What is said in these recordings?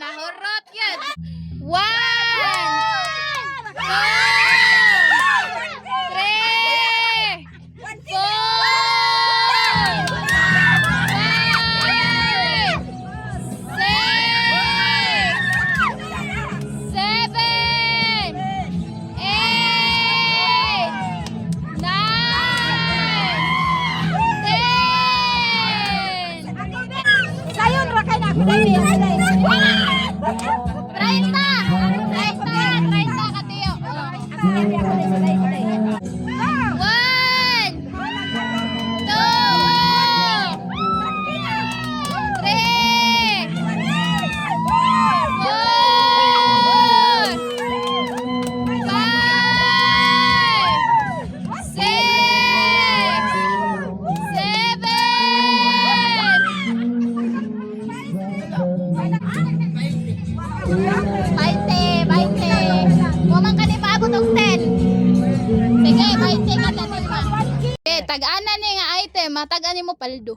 Nahurot yan. 1, 2, 3, Sayon ra kay na ako dali. 30 katiyo. One, two, three, four, 5, 20. Mamang ka ni paabot og 10. Sige, 20 ka tatilma. Okay, tag-ana ni nga item, matag-ani mo paldo.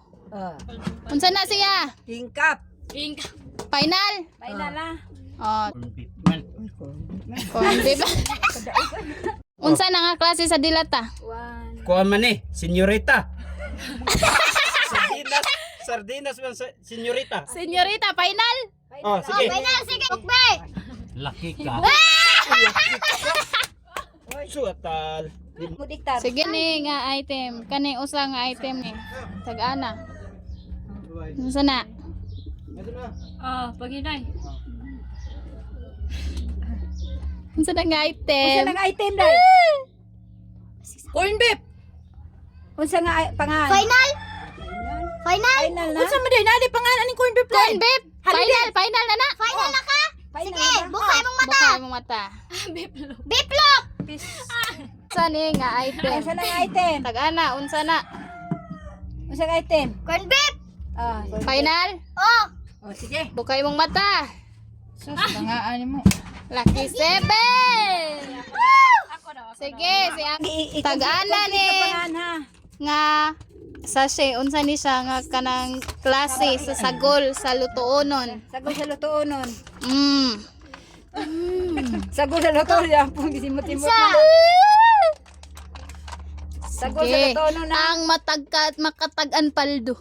Unsa na siya? Tingkap. Pink. Final. Final na. Oh, corn beef. Unsa na nga klase sa dilata? Kuha man eh, senyorita. Sardinas man, senyorita. Senyorita, final. Oh, sige. Final, sige. Okay. Laki ka. Suatal. Mudiktar. Sige ni nga item. Kani usa nga item ni. Tag-ana. Unsa na? Paginay. Unsa na nga Unsa item? nga item dai? Corn beef. Unsa nga pangalan? Final. Final. Final na. Unsa man din na di pangalan ni corn beef? Corn beef. Final na na. Final na ka? Sige, Bukay mong mata. Bukay mong mata. Biplok. Unsa ni nga item? Unsa na nga item? Tag-ana, unsa na? Unsa nga item? Corn beef. Ah, Final? Oh. oh sige. Bukay mong mata. Sus, pangaan mo. Lucky 7. Sige, siya tag-ana ni Pangan ha. nga sachet unsa ni siya nga kanang klase sa sagol sa lutuonon. Sagol sa lutuonon. Sagol sa loto ya, pung gisimot-imot Isa. na. Sagol sa Sige. loto no na. Ang makatagan paldo.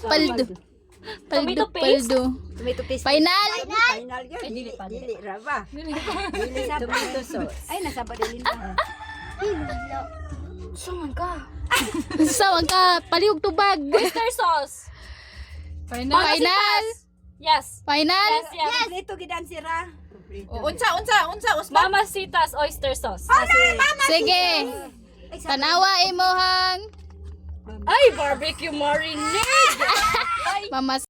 Paldo. Tomato Paldo, paste? paldo. Tomato paste. Final. Final yun. Dili raba. Dili tomato sauce. Ay, nasa badalin pa. Suman ka. Sawag ka, palihog tubag. Oyster sauce. Final. Yes. Final. Yes. Dito gidan sira. Unsa usman. Mamacita's oyster sauce. Sige. Tanawa imohang Ay, barbecue marinade. mamas